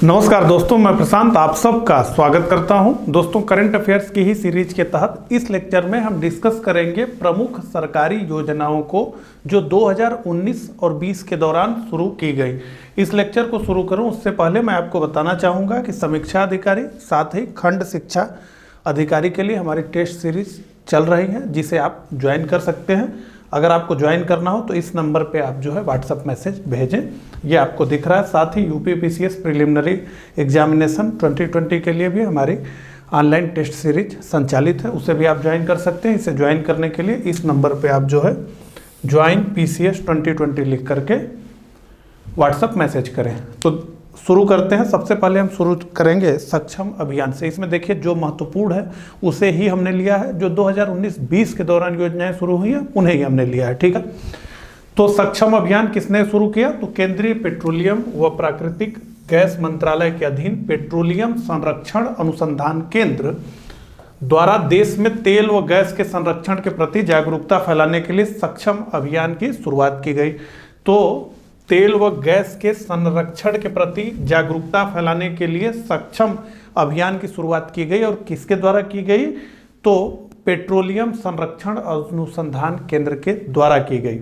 नमस्कार दोस्तों, मैं प्रशांत आप सबका स्वागत करता हूं। दोस्तों, करंट अफेयर्स की ही सीरीज के तहत इस लेक्चर में हम डिस्कस करेंगे प्रमुख सरकारी योजनाओं को जो 2019 और 20 के दौरान शुरू की गई। इस लेक्चर को शुरू करूं उससे पहले मैं आपको बताना चाहूँगा कि समीक्षा अधिकारी साथ ही खंड शिक्षा अधिकारी के लिए हमारी टेस्ट सीरीज चल रही है, जिसे आप ज्वाइन कर सकते हैं। अगर आपको ज्वाइन करना हो तो इस नंबर पे आप जो है व्हाट्सअप मैसेज भेजें, ये आपको दिख रहा है। साथ ही यूपीपीसीएस प्रिलिमिनरी एग्जामिनेशन 2020 के लिए भी हमारी ऑनलाइन टेस्ट सीरीज संचालित है, उसे भी आप ज्वाइन कर सकते हैं। इसे ज्वाइन करने के लिए इस नंबर पे आप जो है ज्वाइन PCS 2020 लिख करके व्हाट्सअप मैसेज करें। तो शुरू करते हैं। सबसे पहले हम शुरू करेंगे सक्षम अभियान से। इसमें देखिए जो महत्वपूर्ण है उसे ही हमने लिया है, जो 2019-20 के दौरान योजनाएं शुरू हुई हैं उन्हें ही हमने लिया है, ठीक है। तो सक्षम अभियान किसने शुरू किया? तो केंद्रीय पेट्रोलियम व प्राकृतिक गैस मंत्रालय के अधीन पेट्रोलियम संरक्षण अनुसंधान केंद्र द्वारा देश में तेल व गैस के संरक्षण के प्रति जागरूकता फैलाने के लिए सक्षम अभियान की शुरुआत की गई। तो तेल व गैस के संरक्षण के प्रति जागरूकता फैलाने के लिए सक्षम अभियान की शुरुआत की गई। और किसके द्वारा की गई? तो पेट्रोलियम संरक्षण अनुसंधान केंद्र के द्वारा की गई।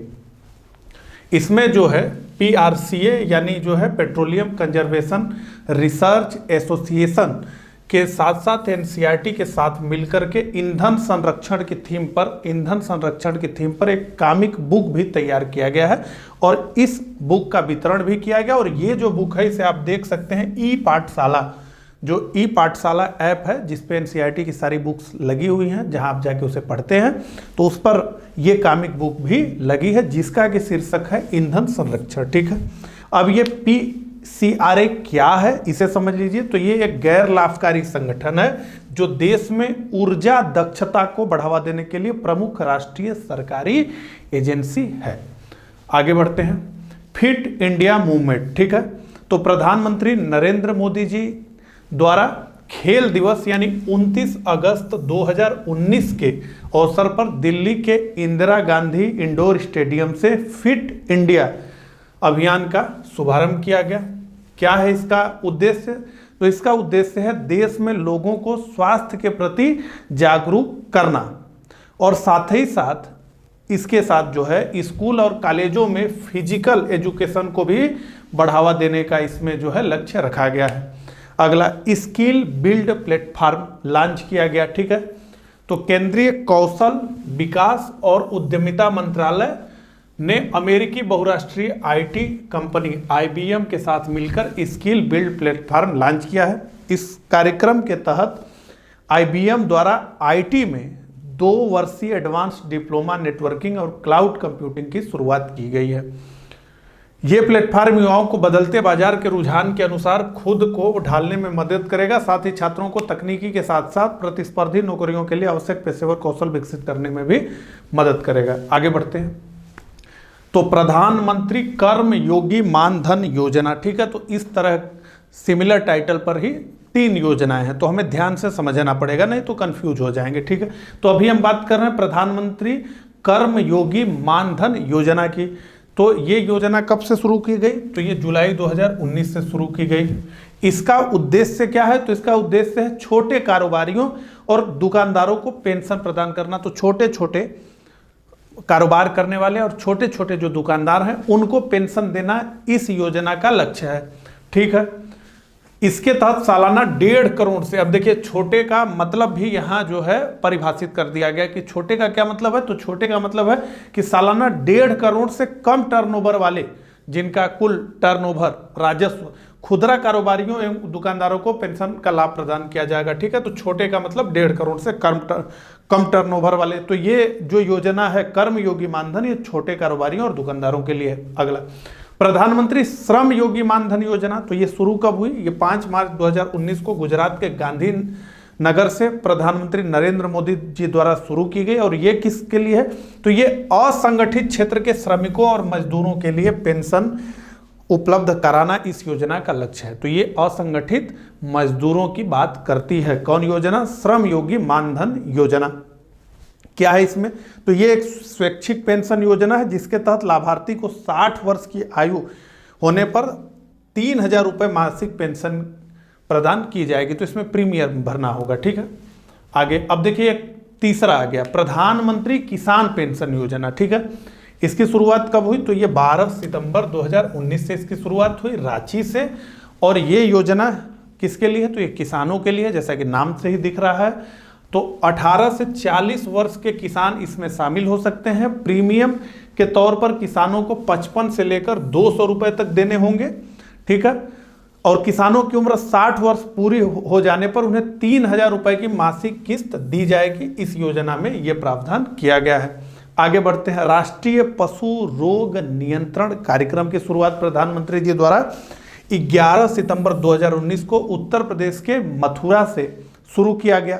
इसमें जो है PRCA यानी जो है पेट्रोलियम कंजर्वेशन रिसर्च एसोसिएशन के साथ साथ NCERT के साथ मिलकर के ईंधन संरक्षण की थीम पर एक कामिक बुक भी तैयार किया गया है और इस बुक का वितरण भी किया गया। और ये जो बुक है इसे आप देख सकते हैं ई-पाठशाला, जो ई-पाठशाला ऐप है जिसपे NCERT की सारी बुक्स लगी हुई हैं, जहां आप जाके उसे पढ़ते हैं तो उस पर ये कामिक बुक भी लगी है जिसका कि शीर्षक है ईंधन संरक्षण, ठीक है। अब ये PCRA क्या है इसे समझ लीजिए। तो ये एक गैर लाभकारी संगठन है जो देश में ऊर्जा दक्षता को बढ़ावा देने के लिए प्रमुख राष्ट्रीय सरकारी एजेंसी है। आगे बढ़ते हैं। फिट इंडिया मूवमेंट, ठीक है। तो प्रधानमंत्री नरेंद्र मोदी जी द्वारा खेल दिवस यानी 29 अगस्त 2019 के अवसर पर दिल्ली के इंदिरा गांधी इंडोर स्टेडियम से फिट इंडिया अभियान का शुभारंभ किया गया। क्या है इसका उद्देश्य? तो इसका उद्देश्य है देश में लोगों को स्वास्थ्य के प्रति जागरूक करना और साथ ही साथ इसके साथ जो है स्कूल और कॉलेजों में फिजिकल एजुकेशन को भी बढ़ावा देने का इसमें जो है लक्ष्य रखा गया है। अगला स्किल बिल्ड प्लेटफॉर्म लॉन्च किया गया, ठीक है। तो केंद्रीय कौशल विकास और उद्यमिता मंत्रालय ने अमेरिकी बहुराष्ट्रीय IT कंपनी IBM के साथ मिलकर स्किल बिल्ड प्लेटफॉर्म लॉन्च किया है। इस कार्यक्रम के तहत IBM द्वारा IT में 2 वर्षीय एडवांस्ड डिप्लोमा नेटवर्किंग और क्लाउड कंप्यूटिंग की शुरुआत की गई है। ये प्लेटफॉर्म युवाओं को बदलते बाजार के रुझान के अनुसार खुद को ढालने में मदद करेगा, साथ ही छात्रों को तकनीकी के साथ साथ प्रतिस्पर्धी नौकरियों के लिए आवश्यक पेशेवर कौशल विकसित करने में भी मदद करेगा। आगे बढ़ते हैं। तो प्रधानमंत्री कर्म योगी मानधन योजना, ठीक है। तो इस तरह सिमिलर टाइटल पर ही 3 योजनाएं हैं, तो हमें ध्यान से समझना पड़ेगा, नहीं तो कंफ्यूज हो जाएंगे, ठीक है। तो अभी हम बात कर रहे हैं प्रधानमंत्री कर्म योगी मानधन योजना की। तो ये योजना कब से शुरू की गई? तो ये जुलाई 2019 से शुरू की गई। इसका उद्देश्य क्या है? तो इसका उद्देश्य है छोटे कारोबारियों और दुकानदारों को पेंशन प्रदान करना। तो छोटे छोटे कारोबार करने वाले और छोटे छोटे जो दुकानदार हैं उनको पेंशन देना इस योजना का लक्ष्य है, ठीक है। इसके तहत सालाना 1.5 करोड़ से, अब देखिए छोटे का मतलब भी यहाँ जो है परिभाषित कर दिया गया कि छोटे का क्या मतलब है। तो छोटे का मतलब है कि सालाना 1.5 करोड़ से कम टर्नओवर वाले, जिनका कुल टर्नओवर राजस्व, खुदरा कारोबारियों एवं दुकानदारों को पेंशन का लाभ प्रदान किया जाएगा, ठीक है। तो छोटे का मतलब 1.5 करोड़ से कम टर्नओवर वाले। तो ये जो योजना है कर्म योगी मानधन, ये छोटे कारोबारियों और दुकानदारों के लिए है। अगला प्रधानमंत्री श्रम योगी मानधन योजना। तो ये शुरू कब हुई? ये 5 मार्च 2019 को गुजरात के गांधी नगर से प्रधानमंत्री नरेंद्र मोदी जी द्वारा शुरू की गई। और ये किसके लिए है? तो ये असंगठित क्षेत्र के श्रमिकों और मजदूरों के लिए पेंशन उपलब्ध कराना इस योजना का लक्ष्य है। तो ये असंगठित मजदूरों की बात करती है। कौन योजना? श्रम योगी मानधन योजना। क्या है इसमें? तो ये एक स्वैच्छिक पेंशन योजना है जिसके तहत लाभार्थी को 60 वर्ष की आयु होने पर 3,000 रुपये मासिक पेंशन प्रदान की जाएगी। तो इसमें प्रीमियम भरना होगा, ठीक है। आगे अब देखिए तीसरा आ गया प्रधानमंत्री किसान पेंशन योजना, ठीक है। इसकी शुरुआत कब हुई? तो ये 12 सितंबर 2019 से इसकी शुरुआत हुई रांची से। और ये योजना किसके लिए है? तो ये किसानों के लिए, जैसा कि नाम से ही दिख रहा है। तो 18 से 40 वर्ष के किसान इसमें शामिल हो सकते हैं। प्रीमियम के तौर पर किसानों को 55 से लेकर 200 रुपए तक देने होंगे, ठीक है। और किसानों की उम्र 60 वर्ष पूरी हो जाने पर उन्हें 3,000 रुपए की मासिक किस्त दी जाएगी। इस योजना में यह प्रावधान किया गया है। आगे बढ़ते हैं। राष्ट्रीय पशु रोग नियंत्रण कार्यक्रम की शुरुआत प्रधानमंत्री जी द्वारा 11 सितंबर 2019 को उत्तर प्रदेश के मथुरा से शुरू किया गया।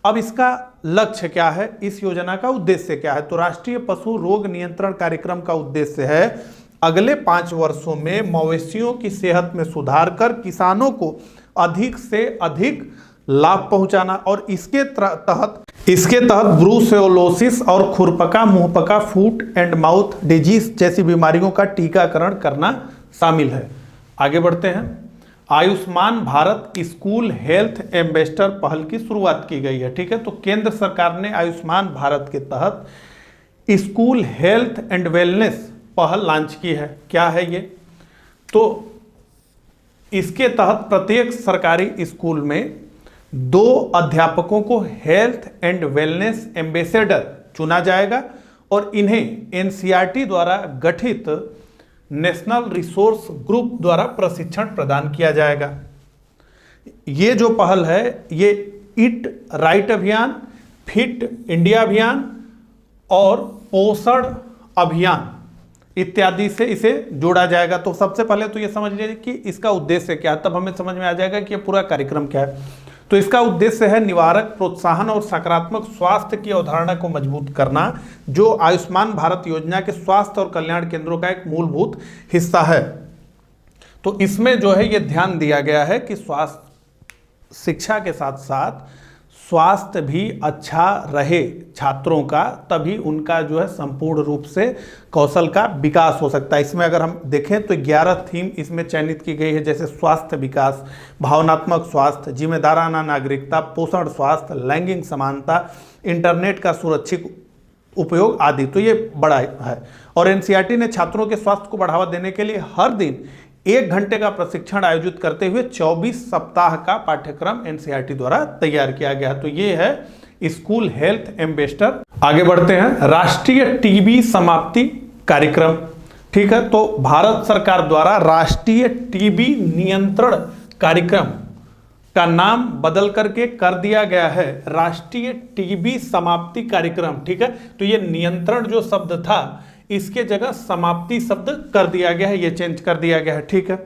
अब इसका लक्ष्य क्या है? इस योजना का उद्देश्य क्या है? तो राष्ट्रीय पशु रोग नियंत्रण कार्यक्रम का उद्देश्य है अगले 5 वर्षों में मवेशियों की सेहत में सुधार कर किसानों को अधिक से अधिक लाभ पहुंचाना और इसके तहत ब्रूसेलोसिस और खुरपका मुंहपका फूट एंड माउथ डिजीज जैसी बीमारियों का टीकाकरण करना शामिल है। आगे बढ़ते हैं। Ayushman Bharat school health ambassador पहल की शुरुआत की गई है, ठीक है। तो केंद्र सरकार ने आयुष्मान भारत के तहत स्कूल हेल्थ एंड वेलनेस पहल लॉन्च की है। क्या है ये? तो इसके तहत प्रत्येक सरकारी स्कूल में 2 अध्यापकों को हेल्थ एंड वेलनेस एम्बेसडर चुना जाएगा और इन्हें एनसीईआरटी द्वारा गठित नेशनल रिसोर्स ग्रुप द्वारा प्रशिक्षण प्रदान किया जाएगा। ये जो पहल है ये ईट राइट अभियान, फिट इंडिया अभियान और पोषण अभियान इत्यादि से इसे जोड़ा जाएगा। तो सबसे पहले तो ये समझ लीजिए कि इसका उद्देश्य क्या है, तब हमें समझ में आ जाएगा कि ये पूरा कार्यक्रम क्या है। तो इसका उद्देश्य है निवारक, प्रोत्साहन और सकारात्मक स्वास्थ्य की अवधारणा को मजबूत करना, जो आयुष्मान भारत योजना के स्वास्थ्य और कल्याण केंद्रों का एक मूलभूत हिस्सा है। तो इसमें जो है ये ध्यान दिया गया है कि स्वास्थ्य शिक्षा के साथ साथ स्वास्थ्य भी अच्छा रहे छात्रों का, तभी उनका जो है संपूर्ण रूप से कौशल का विकास हो सकता है। इसमें अगर हम देखें तो 11 थीम इसमें चयनित की गई है, जैसे स्वास्थ्य विकास, भावनात्मक स्वास्थ्य, जिम्मेदाराना नागरिकता, पोषण स्वास्थ्य, लैंगिक समानता, इंटरनेट का सुरक्षित उपयोग आदि। तो ये बड़ा है। और एनसीईआरटी ने छात्रों के स्वास्थ्य को बढ़ावा देने के लिए हर दिन 1 घंटे का प्रशिक्षण आयोजित करते हुए 24 सप्ताह का पाठ्यक्रम एनसीईआरटी द्वारा तैयार किया गया। तो ये है स्कूल हेल्थ एम्बेसडर। आगे बढ़ते हैं। राष्ट्रीय टीबी समाप्ति कार्यक्रम, ठीक है। तो भारत सरकार द्वारा राष्ट्रीय टीबी नियंत्रण कार्यक्रम का नाम बदल करके कर दिया गया है राष्ट्रीय टीबी समाप्ति कार्यक्रम, ठीक है। तो ये नियंत्रण जो शब्द था इसके जगह समाप्ति शब्द कर दिया गया है, ये चेंज कर दिया गया है, ठीक है।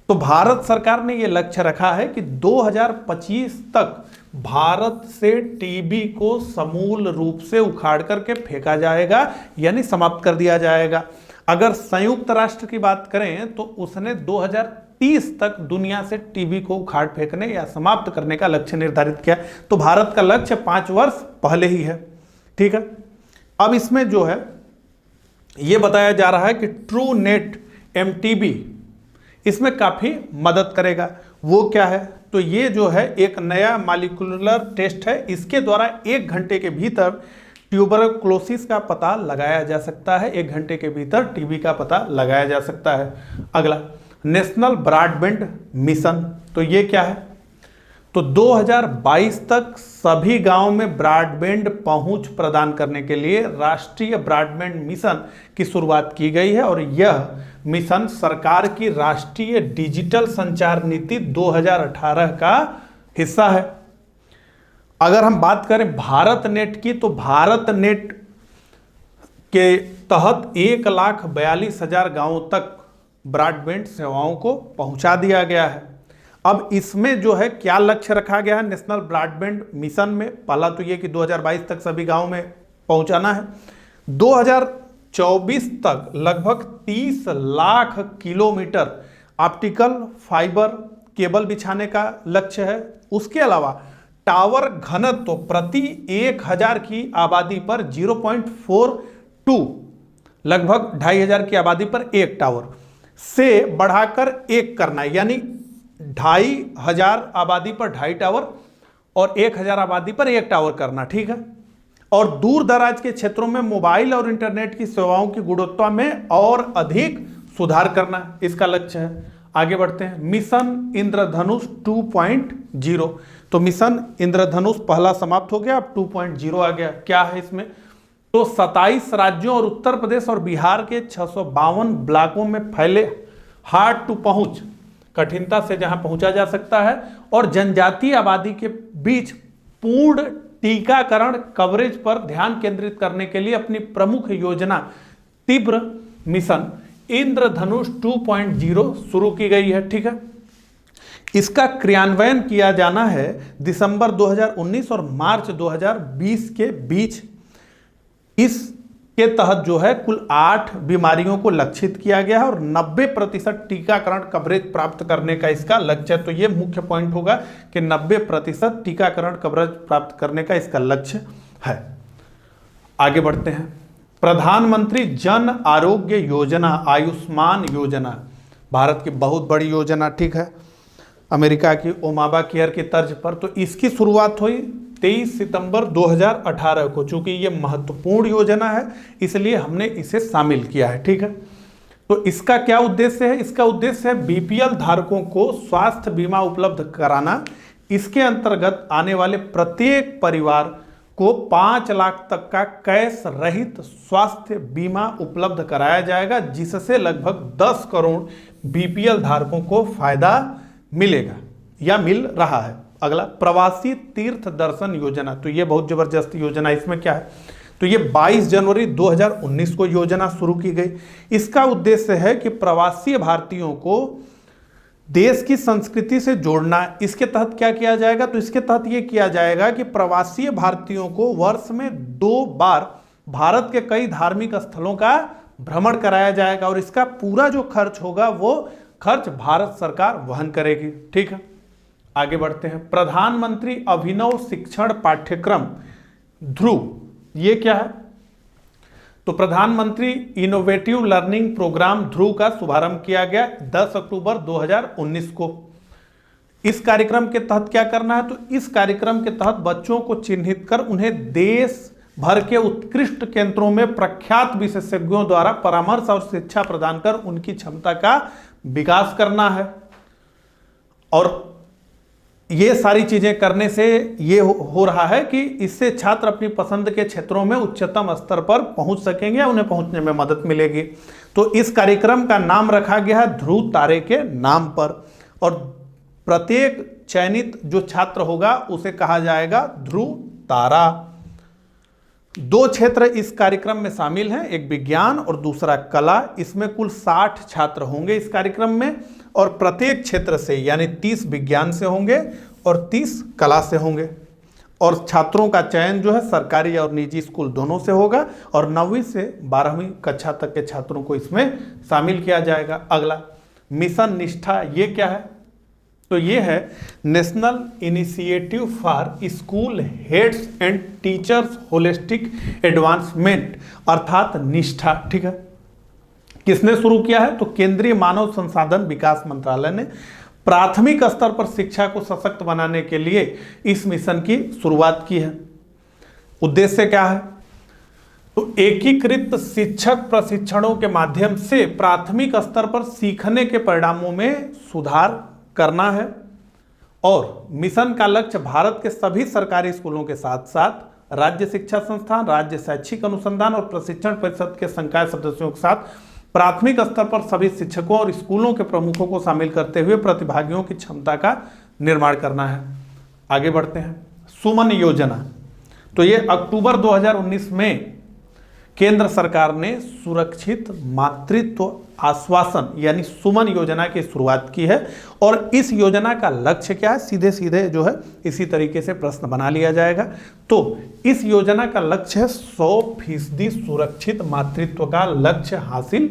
तो भारत सरकार ने ये लक्ष्य रखा है कि 2025 तक भारत से टीबी को समूल रूप से उखाड़ करके फेंका जाएगा, यानी समाप्त कर दिया जाएगा। अगर संयुक्त राष्ट्र की बात करें तो उसने 2030 तक दुनिया से टीबी को उखाड़ फेंकने या समाप्त करने का लक्ष्य निर्धारित किया। तो भारत का लक्ष्य 5 वर्ष पहले ही है, ठीक है। अब इसमें जो है ये बताया जा रहा है कि ट्रू नेट एमटीबी इसमें काफ़ी मदद करेगा। वो क्या है? तो ये जो है एक नया मॉलिक्यूलर टेस्ट है, इसके द्वारा 1 घंटे के भीतर ट्यूबरक्लोसिस का पता लगाया जा सकता है, 1 घंटे के भीतर टीबी का पता लगाया जा सकता है। अगला नेशनल ब्रॉडबैंड मिशन, तो ये क्या है? तो 2022 तक सभी गांवों में ब्रॉडबैंड पहुंच प्रदान करने के लिए राष्ट्रीय ब्रॉडबैंड मिशन की शुरुआत की गई है और यह मिशन सरकार की राष्ट्रीय डिजिटल संचार नीति 2018 का हिस्सा है। अगर हम बात करें भारत नेट की, तो भारत नेट के तहत 1,42,000 गांवों तक ब्रॉडबैंड सेवाओं को पहुंचा दिया गया है। अब इसमें जो है क्या लक्ष्य रखा गया है नेशनल ब्रॉडबैंड मिशन में? पहला तो ये कि 2022 तक सभी गांवों में पहुंचाना है। 2024 तक लगभग 30 lakh kilometre optical fibre cable बिछाने का लक्ष्य है। उसके अलावा टावर घनत्व तो प्रति 1000 की आबादी पर 0.42, लगभग 2500 की आबादी पर एक टावर। से बढ़ाकर 1 करना है, यानी 2500 आबादी पर 2.5 टावर और 1000 आबादी पर 1 टावर करना, ठीक है। और दूर दराज के क्षेत्रों में मोबाइल और इंटरनेट की सेवाओं की गुणवत्ता में और अधिक सुधार करना, इसका लक्ष्य है। आगे बढ़ते हैं, मिशन इंद्रधनुष 2.0। तो मिशन इंद्रधनुष पहला समाप्त हो गया, अब 2.0 आ गया। क्या है इसमें? तो 27 राज्यों और उत्तर प्रदेश और बिहार के 652 ब्लॉकों में फैले हार्ड टू पहुंच, कठिनता से जहां पहुंचा जा सकता है, और जनजातीय आबादी के बीच पूर्ण टीकाकरण कवरेज पर ध्यान केंद्रित करने के लिए अपनी प्रमुख योजना तीव्र मिशन इंद्रधनुष 2.0 शुरू की गई है, ठीक है। इसका क्रियान्वयन किया जाना है दिसंबर 2019 और मार्च 2020 के बीच। इसके तहत जो है कुल 8 बीमारियों को लक्षित किया गया है और 90% टीकाकरण कवरेज प्राप्त करने का इसका लक्ष्य है। तो ये मुख्य पॉइंट होगा कि 90% टीकाकरण कवरेज प्राप्त करने का इसका लक्ष्य है। आगे बढ़ते हैं, प्रधानमंत्री जन आरोग्य योजना, आयुष्मान योजना, भारत की बहुत बड़ी योजना, ठीक है, अमेरिका की ओबामा केयर की तर्ज पर। तो इसकी शुरुआत हुई 23 सितंबर 2018 को। चूंकि ये महत्वपूर्ण योजना है इसलिए हमने इसे शामिल किया है, ठीक है। तो इसका क्या उद्देश्य है? इसका उद्देश्य है बीपीएल धारकों को स्वास्थ्य बीमा उपलब्ध कराना। इसके अंतर्गत आने वाले प्रत्येक परिवार को 5 लाख तक का कैश रहित स्वास्थ्य बीमा उपलब्ध कराया जाएगा, जिससे लगभग 10 करोड़ बीपीएल धारकों को फायदा मिलेगा या मिल रहा है। अगला, प्रवासी तीर्थ दर्शन योजना। तो ये बहुत जबरदस्त योजना। इसमें क्या है? तो ये 22 जनवरी 2019 को योजना शुरू की गई। इसका उद्देश्य है कि प्रवासी भारतीयों को देश की संस्कृति से जोड़ना। इसके तहत क्या किया जाएगा? तो इसके तहत ये किया जाएगा कि प्रवासी भारतीयों को वर्ष में 2 बार भारत के कई धार्मिक स्थलों का भ्रमण कराया जाएगा और इसका पूरा जो खर्च होगा वो खर्च भारत सरकार वहन करेगी, ठीक है। आगे बढ़ते हैं, प्रधानमंत्री अभिनव शिक्षण पाठ्यक्रम ध्रुव, ये क्या है? तो प्रधानमंत्री इनोवेटिव लर्निंग प्रोग्राम ध्रुव का शुभारंभ किया गया 10 अक्टूबर 2019 को। इस कार्यक्रम के तहत क्या करना है? तो इस कार्यक्रम के तहत बच्चों को चिन्हित कर उन्हें देश भर के उत्कृष्ट केंद्रों में प्रख्यात विशेषज्ञों द्वारा परामर्श और शिक्षा प्रदान कर उनकी क्षमता का विकास करना है। और ये सारी चीजें करने से ये हो रहा है कि इससे छात्र अपनी पसंद के क्षेत्रों में उच्चतम स्तर पर पहुंच सकेंगे या उन्हें पहुंचने में मदद मिलेगी। तो इस कार्यक्रम का नाम रखा गया है ध्रुव तारे के नाम पर और प्रत्येक चयनित जो छात्र होगा उसे कहा जाएगा ध्रुव तारा। 2 क्षेत्र इस कार्यक्रम में शामिल हैं, एक विज्ञान और दूसरा कला। इसमें कुल 60 छात्र होंगे इस कार्यक्रम में और प्रत्येक क्षेत्र से यानी 30 विज्ञान से होंगे और 30 कला से होंगे। और छात्रों का चयन जो है सरकारी और निजी स्कूल दोनों से होगा और 9वीं से 12वीं कक्षा तक के छात्रों को इसमें शामिल किया जाएगा। अगला, मिशन निष्ठा, ये क्या है? तो ये है national initiative for school heads and teachers holistic advancement, अर्थात निष्ठा, ठीक है। किसने शुरू किया है? तो केंद्रीय मानव संसाधन विकास मंत्रालय ने प्राथमिक स्तर पर शिक्षा को सशक्त बनाने के लिए इस मिशन की शुरुआत की है। उद्देश्य क्या है? तो एकीकृत शिक्षक प्रशिक्षणों के माध्यम से प्राथमिक स्तर पर सीखने के परिणामों में सुधार करना है। और मिशन का लक्ष्य भारत के सभी सरकारी स्कूलों के साथ साथ राज्य शिक्षा संस्थान, राज्य शैक्षिक अनुसंधान और प्रशिक्षण परिषद के संकाय सदस्यों के साथ प्राथमिक स्तर पर सभी शिक्षकों और स्कूलों के प्रमुखों को शामिल करते हुए प्रतिभागियों की क्षमता का निर्माण करना है। आगे बढ़ते हैं, सुमन योजना। तो ये अक्टूबर 2019 में केंद्र सरकार ने सुरक्षित मातृत्व आश्वासन यानी सुमन योजना की शुरुआत की है। और इस योजना का लक्ष्य क्या है? सीधे सीधे जो है इसी तरीके से प्रश्न बना लिया जाएगा। तो इस योजना का लक्ष्य है 100% सुरक्षित मातृत्व का लक्ष्य हासिल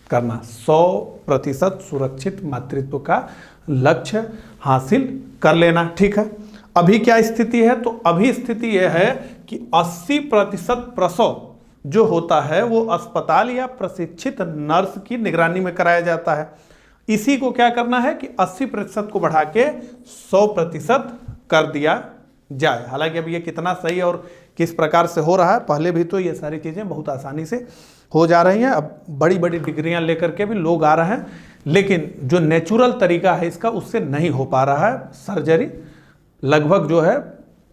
करना। 100% सुरक्षित मातृत्व का लक्ष्य हासिल कर लेना, ठीक है। अभी क्या स्थिति है? तो अभी स्थिति यह है कि 80% प्रसव जो होता है वो अस्पताल या प्रशिक्षित नर्स की निगरानी में कराया जाता है। इसी को क्या करना है कि 80% को बढ़ा के 100% कर दिया जाए। हालांकि अब ये कितना सही और किस प्रकार से हो रहा है, पहले भी तो ये सारी चीज़ें बहुत आसानी से हो जा रही हैं। अब बड़ी बड़ी डिग्रियां लेकर के भी लोग आ रहे हैं, लेकिन जो नेचुरल तरीका है इसका उससे नहीं हो पा रहा है। सर्जरी लगभग जो है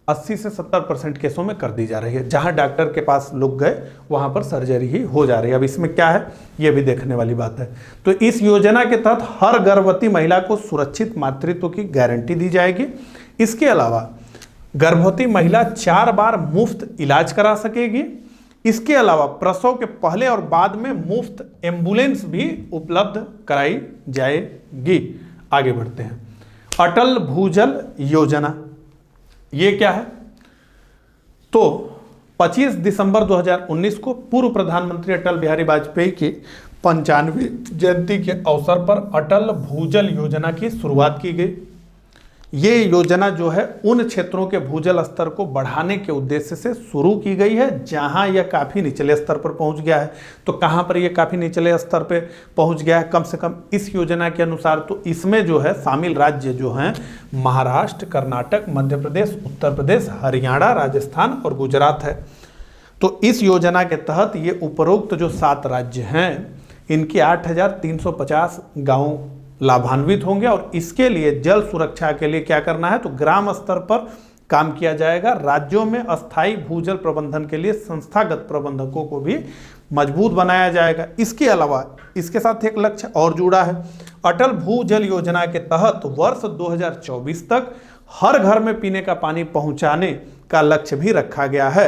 80 से 70% केसों में कर दी जा रही है। जहां डॉक्टर के पास लोग गए वहां पर सर्जरी ही हो जा रही है। अब इसमें क्या है ये भी देखने वाली बात है। तो इस योजना के तहत हर गर्भवती महिला को सुरक्षित मातृत्व की गारंटी दी जाएगी। इसके अलावा गर्भवती महिला 4 बार मुफ्त इलाज करा सकेगी। इसके अलावा प्रसव के पहले और बाद में मुफ्त एम्बुलेंस भी उपलब्ध कराई जाएगी। आगे बढ़ते हैं। अटल भूजल योजना, ये क्या है? तो 25 दिसंबर 2019 को पूर्व प्रधानमंत्री अटल बिहारी वाजपेयी की 95वीं जयंती के अवसर पर अटल भूजल योजना की शुरुआत की गई। ये योजना जो है उन क्षेत्रों के भूजल स्तर को बढ़ाने के उद्देश्य से शुरू की गई है जहां यह काफ़ी निचले स्तर पर पहुंच गया है। तो कहां पर यह काफ़ी निचले स्तर पर पहुंच गया है? कम से कम इस योजना के अनुसार तो इसमें जो है शामिल राज्य जो हैं महाराष्ट्र, कर्नाटक, मध्य प्रदेश, उत्तर प्रदेश, हरियाणा, राजस्थान और गुजरात है। तो इस योजना के तहत ये उपरोक्त जो 7 राज्य हैं इनके 8350 गाँव लाभान्वित होंगे। और इसके लिए जल सुरक्षा के लिए क्या करना है? तो ग्राम स्तर पर काम किया जाएगा। राज्यों में अस्थायी भूजल प्रबंधन के लिए संस्थागत प्रबंधकों को भी मजबूत बनाया जाएगा। इसके अलावा इसके साथ एक लक्ष्य और जुड़ा है। अटल भूजल योजना के तहत वर्ष 2024 तक हर घर में पीने का पानी पहुंचाने का लक्ष्य भी रखा गया है।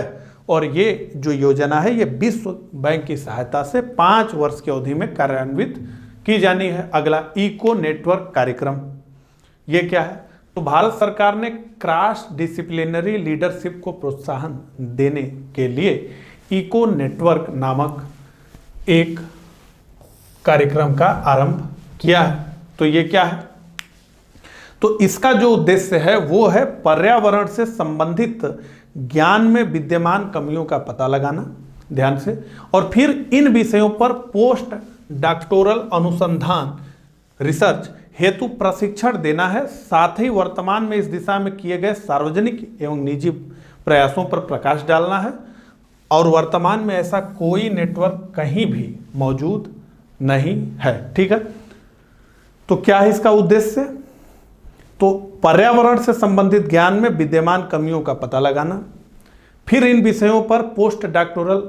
और ये जो योजना है ये विश्व बैंक की सहायता से 5 वर्ष की अवधि में कार्यान्वित की जानी है। अगला इको नेटवर्क कार्यक्रम, ये क्या है? तो भारत सरकार ने क्रॉस डिसिप्लिनरी लीडरशिप को प्रोत्साहन देने के लिए इको नेटवर्क नामक एक कार्यक्रम का आरंभ किया है। तो ये क्या है? तो इसका जो उद्देश्य है वो है पर्यावरण से संबंधित ज्ञान में विद्यमान कमियों का पता लगाना, ध्यान से, और फिर इन विषयों पर पोस्ट डॉक्टोरल अनुसंधान रिसर्च हेतु प्रशिक्षण देना है। साथ ही वर्तमान में इस दिशा में किए गए सार्वजनिक एवं निजी प्रयासों पर प्रकाश डालना है। और वर्तमान में ऐसा कोई नेटवर्क कहीं भी मौजूद नहीं है। ठीक है, तो क्या है इसका उद्देश्य? तो पर्यावरण से संबंधित ज्ञान में विद्यमान कमियों का पता लगाना, फिर इन विषयों पर पोस्ट डॉक्टोरल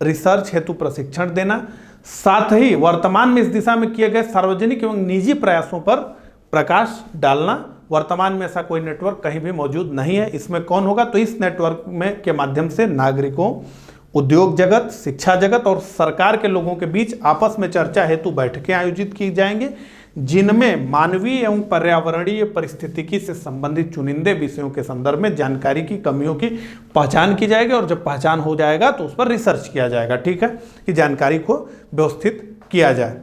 रिसर्च हेतु प्रशिक्षण देना, साथ ही वर्तमान में इस दिशा में किए गए सार्वजनिक एवं निजी प्रयासों पर प्रकाश डालना। वर्तमान में ऐसा कोई नेटवर्क कहीं भी मौजूद नहीं है। इसमें कौन होगा? तो इस नेटवर्क में के माध्यम से नागरिकों, उद्योग जगत, शिक्षा जगत और सरकार के लोगों के बीच आपस में चर्चा हेतु बैठकें आयोजित की जाएंगी, जिनमें मानवीय एवं पर्यावरणीय पारिस्थितिकी से संबंधित चुनिंदे विषयों के संदर्भ में जानकारी की कमियों की पहचान की जाएगी। और जब पहचान हो जाएगा तो उस पर रिसर्च किया जाएगा। ठीक है, कि जानकारी को व्यवस्थित किया जाए।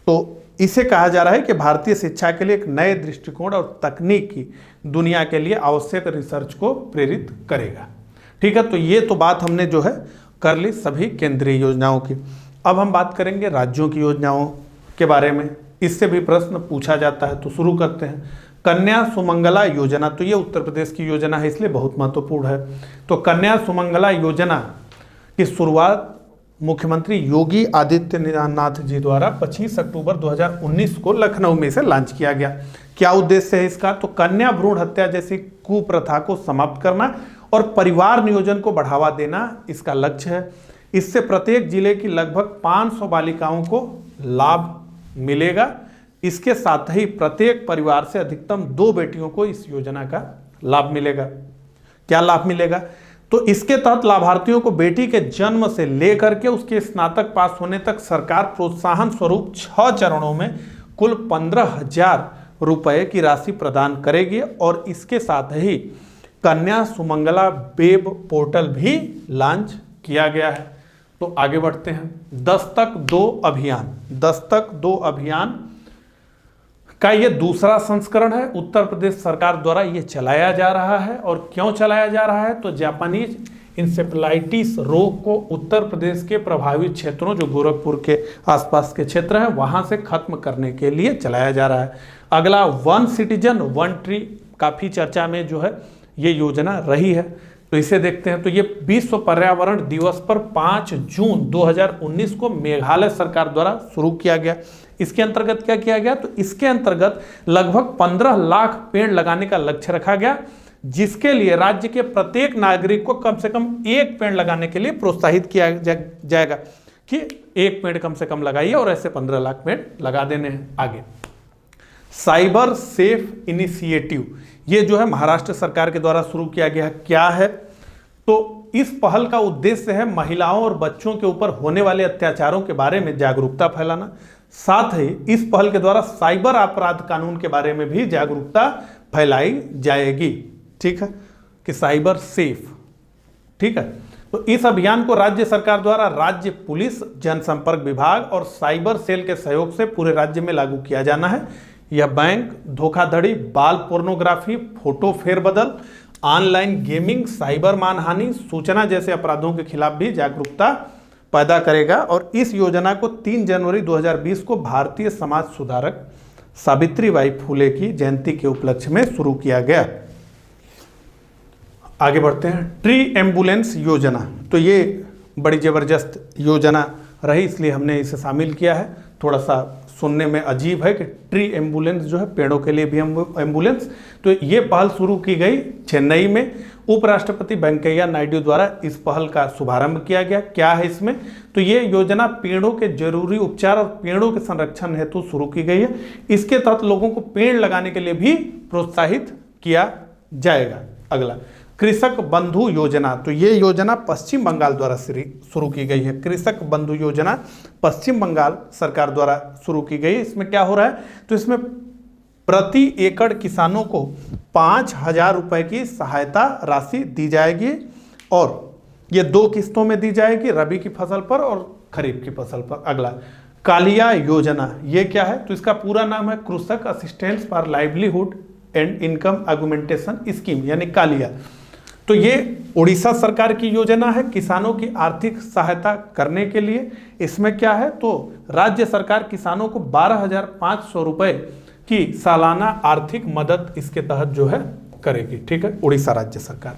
तो इसे कहा जा रहा है कि भारतीय शिक्षा के लिए एक नए दृष्टिकोण और तकनीक की दुनिया के लिए आवश्यक रिसर्च को प्रेरित करेगा। ठीक है, तो ये तो बात हमने जो है कर ली सभी केंद्रीय योजनाओं की। अब हम बात करेंगे राज्यों की योजनाओं के बारे में। इससे भी प्रश्न पूछा जाता है, तो शुरू करते हैं। कन्या सुमंगला योजना, तो ये उत्तर प्रदेश की योजना है, इसलिए बहुत महत्वपूर्ण है। तो कन्या सुमंगला योजना की शुरुआत मुख्यमंत्री योगी आदित्यनाथ जी द्वारा 25 अक्टूबर 2019 को लखनऊ में से लॉन्च किया गया। क्या उद्देश्य है इसका? तो कन्या भ्रूण हत्या जैसी कुप्रथा को समाप्त करना और परिवार नियोजन को बढ़ावा देना इसका लक्ष्य है। इससे प्रत्येक जिले की लगभग 500 बालिकाओं को लाभ मिलेगा। इसके साथ ही प्रत्येक परिवार से अधिकतम 2 बेटियों को इस योजना का लाभ मिलेगा। क्या लाभ मिलेगा? तो इसके तहत लाभार्थियों को बेटी के जन्म से लेकर के उसके स्नातक पास होने तक सरकार प्रोत्साहन स्वरूप 6 चरणों में कुल 15,000 रुपए की राशि प्रदान करेगी। और इसके साथ ही कन्या सुमंगला वेब पोर्टल भी लॉन्च किया गया है। तो आगे बढ़ते हैं। दस्तक 2 अभियान, दस्तक 2 अभियान का ये दूसरा संस्करण है। उत्तर प्रदेश सरकार द्वारा ये चलाया जा रहा है। और क्यों चलाया जा रहा है? तो जापानीज इंसेफेलाइटिस रोग को उत्तर प्रदेश के प्रभावित क्षेत्रों, जो गोरखपुर के आसपास के क्षेत्र हैं, वहां से खत्म करने के लिए चलाया जा रहा है। अगला, वन सिटीजन वन ट्री, काफी चर्चा में जो है ये योजना रही है, तो इसे देखते हैं। तो ये विश्व पर्यावरण दिवस पर 5 जून 2019 को मेघालय सरकार द्वारा शुरू किया गया। इसके अंतर्गत क्या किया गया? तो इसके अंतर्गत लगभग 15 लाख पेड़ लगाने का लक्ष्य रखा गया, जिसके लिए राज्य के प्रत्येक नागरिक को कम से कम एक पेड़ लगाने के लिए प्रोत्साहित किया जाएगा कि एक पेड़ कम से कम लगाइए, और ऐसे 15 लाख पेड़ लगा देने हैं। आगे, साइबर सेफ इनिशिएटिव, ये जो है महाराष्ट्र सरकार के द्वारा शुरू किया गया है। क्या है? तो इस पहल का उद्देश्य है महिलाओं और बच्चों के ऊपर होने वाले अत्याचारों के बारे में जागरूकता फैलाना। साथ ही इस पहल के द्वारा साइबर अपराध कानून के बारे में भी जागरूकता फैलाई जाएगी। ठीक है, कि साइबर सेफ। ठीक है, तो इस अभियान को राज्य सरकार द्वारा राज्य पुलिस, जनसंपर्क विभाग और साइबर सेल के सहयोग से पूरे राज्य में लागू किया जाना है। यह बैंक धोखाधड़ी, बाल पोर्नोग्राफी, फोटो फेरबदल, ऑनलाइन गेमिंग, साइबर मानहानि, सूचना जैसे अपराधों के खिलाफ भी जागरूकता पैदा करेगा। और इस योजना को 3 जनवरी 2020 को भारतीय समाज सुधारक सावित्रीबाई फुले की जयंती के उपलक्ष्य में शुरू किया गया। आगे बढ़ते हैं, ट्री एम्बुलेंस योजना। तो ये बड़ी जबरदस्त योजना रही, इसलिए हमने इसे शामिल किया है। थोड़ा सा सुनने में अजीब है कि ट्री एम्बुलेंस जो है, पेड़ों के लिए भी एम्बुलेंस। तो ये पहल शुरू की गई चेन्नई में। उपराष्ट्रपति वेंकैया नायडू द्वारा इस पहल का शुभारंभ किया गया। क्या है इसमें? तो ये योजना पेड़ों के जरूरी उपचार और पेड़ों के संरक्षण हेतु शुरू की गई है। इसके तहत लोगों को पेड़ लगाने के लिए भी प्रोत्साहित किया जाएगा। अगला, कृषक बंधु योजना। तो ये योजना पश्चिम बंगाल द्वारा शुरू की गई है। कृषक बंधु योजना पश्चिम बंगाल सरकार द्वारा शुरू की गई है। इसमें क्या हो रहा है? तो इसमें प्रति एकड़ किसानों को 5,000 रुपए की सहायता राशि दी जाएगी, और ये 2 किस्तों में दी जाएगी, रबी की फसल पर और खरीफ की फसल पर। अगला, कालिया योजना। ये क्या है? तो इसका पूरा नाम है कृषक assistance for livelihood and income augmentation scheme, यानी कालिया। तो ये उड़ीसा सरकार की योजना है किसानों की आर्थिक सहायता करने के लिए। इसमें क्या है? तो राज्य सरकार किसानों को 12,500 रुपए की सालाना आर्थिक मदद इसके तहत जो है करेगी। ठीक है, उड़ीसा राज्य सरकार।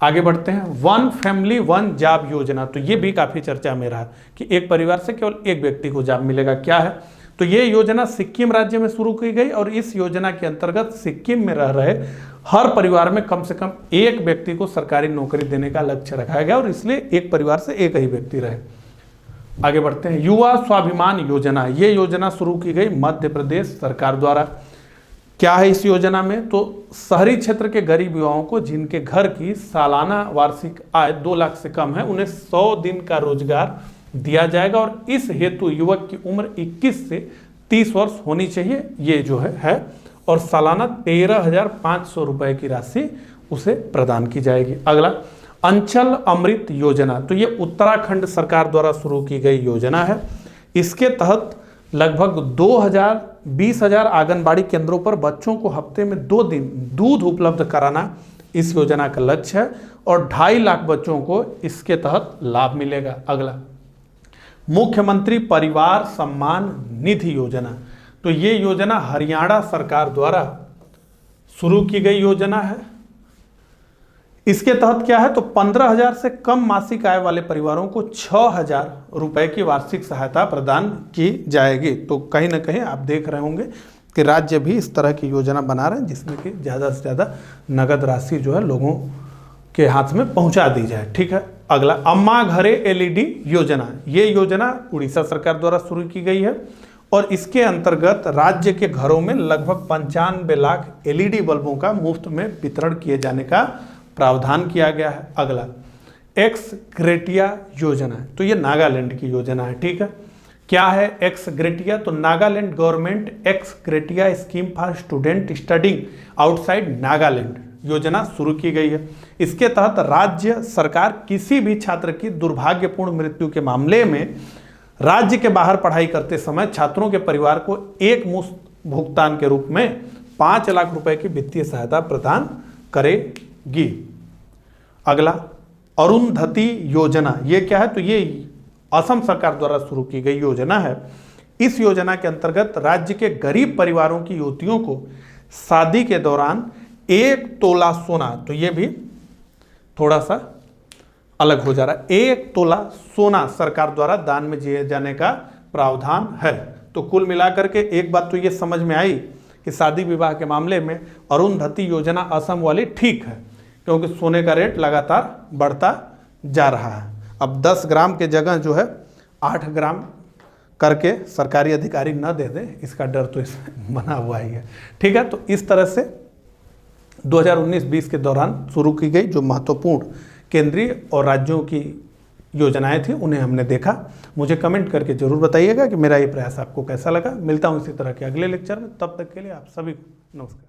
आगे बढ़ते हैं, वन फैमिली वन जॉब योजना। तो ये भी काफी चर्चा में रहा कि एक परिवार से केवल एक व्यक्ति को जॉब मिलेगा। क्या है? तो ये योजना सिक्किम राज्य में शुरू की गई, और इस योजना के अंतर्गत सिक्किम में रह रहे हर परिवार में कम से कम एक व्यक्ति को सरकारी नौकरी देने का लक्ष्य रखा गया, और इसलिए एक परिवार से एक ही व्यक्ति रहे। आगे बढ़ते हैं, युवा स्वाभिमान योजना। ये योजना शुरू की गई मध्य प्रदेश सरकार द्वारा। क्या है इस योजना में? तो शहरी क्षेत्र के गरीब युवाओं को जिनके घर की सालाना वार्षिक आय 2 लाख से कम है, उन्हें 100 दिन का रोजगार दिया जाएगा, और इस हेतु युवक की उम्र 21 से 30 वर्ष होनी चाहिए। ये जो है और सालाना 13,500 रुपए की राशि उसे प्रदान की जाएगी। अगला, अंचल अमृत योजना। तो ये उत्तराखंड सरकार द्वारा शुरू की गई योजना है। इसके तहत लगभग 20,000 आंगनबाड़ी केंद्रों पर बच्चों को हफ्ते में 2 दिन दूध उपलब्ध कराना इस योजना का लक्ष्य है, और 2.5 लाख बच्चों को इसके तहत लाभ मिलेगा। अगला, मुख्यमंत्री परिवार सम्मान निधि योजना। तो ये योजना हरियाणा सरकार द्वारा शुरू की गई योजना है। इसके तहत क्या है? तो 15,000 से कम मासिक आय वाले परिवारों को 6,000 रुपए की वार्षिक सहायता प्रदान की जाएगी। तो कहीं ना कहीं आप देख रहे होंगे कि राज्य भी इस तरह की योजना बना रहे हैं, जिसमें कि ज़्यादा से ज़्यादा नगद राशि जो है लोगों के हाथ में पहुंचा दी जाए। ठीक है, अगला, अम्मा घरे LED योजना। ये योजना उड़ीसा सरकार द्वारा शुरू की गई है, और इसके अंतर्गत राज्य के घरों में लगभग 95 लाख LED बल्बों का मुफ्त में वितरण किए जाने का प्रावधान किया गया है। अगला, एक्स ग्रेटिया योजना। तो ये नागालैंड की योजना है। ठीक है, क्या है एक्स ग्रेटिया? तो Nagaland government ex gratia scheme for student studying outside Nagaland योजना शुरू की गई है। इसके तहत राज्य सरकार किसी भी छात्र की दुर्भाग्यपूर्ण मृत्यु के मामले में राज्य के बाहर पढ़ाई करते समय छात्रों के परिवार को एक मुश्त भुगतान के रूप में 5 लाख रुपए की वित्तीय सहायता प्रदान करेगी। अगला, अरुंधति योजना, ये क्या है? तो ये असम सरकार द्वारा शुरू की गई योजना है। इस योजना के अंतर्गत राज्य के गरीब परिवारों की युवतियों को शादी के दौरान 1 तोला सोना, तो ये भी थोड़ा सा अलग हो जा रहा है, 1 तोला सोना सरकार द्वारा दान में दिए जाने का प्रावधान है। तो कुल मिलाकर के एक बात तो ये समझ में आई कि शादी विवाह के मामले में अरुंधति योजना असम वाली ठीक है, क्योंकि सोने का रेट लगातार बढ़ता जा रहा है। अब 10 ग्राम के जगह जो है 8 ग्राम करके सरकारी अधिकारी न दे दे, इसका डर तो इसमें बना हुआ ही है। ठीक है, तो इस तरह से 2019-20 के दौरान शुरू की गई जो महत्वपूर्ण केंद्रीय और राज्यों की योजनाएं थी, उन्हें हमने देखा। मुझे कमेंट करके जरूर बताइएगा कि मेरा ये प्रयास आपको कैसा लगा। मिलता हूँ इसी तरह के अगले लेक्चर में, तब तक के लिए आप सभी को नमस्कार।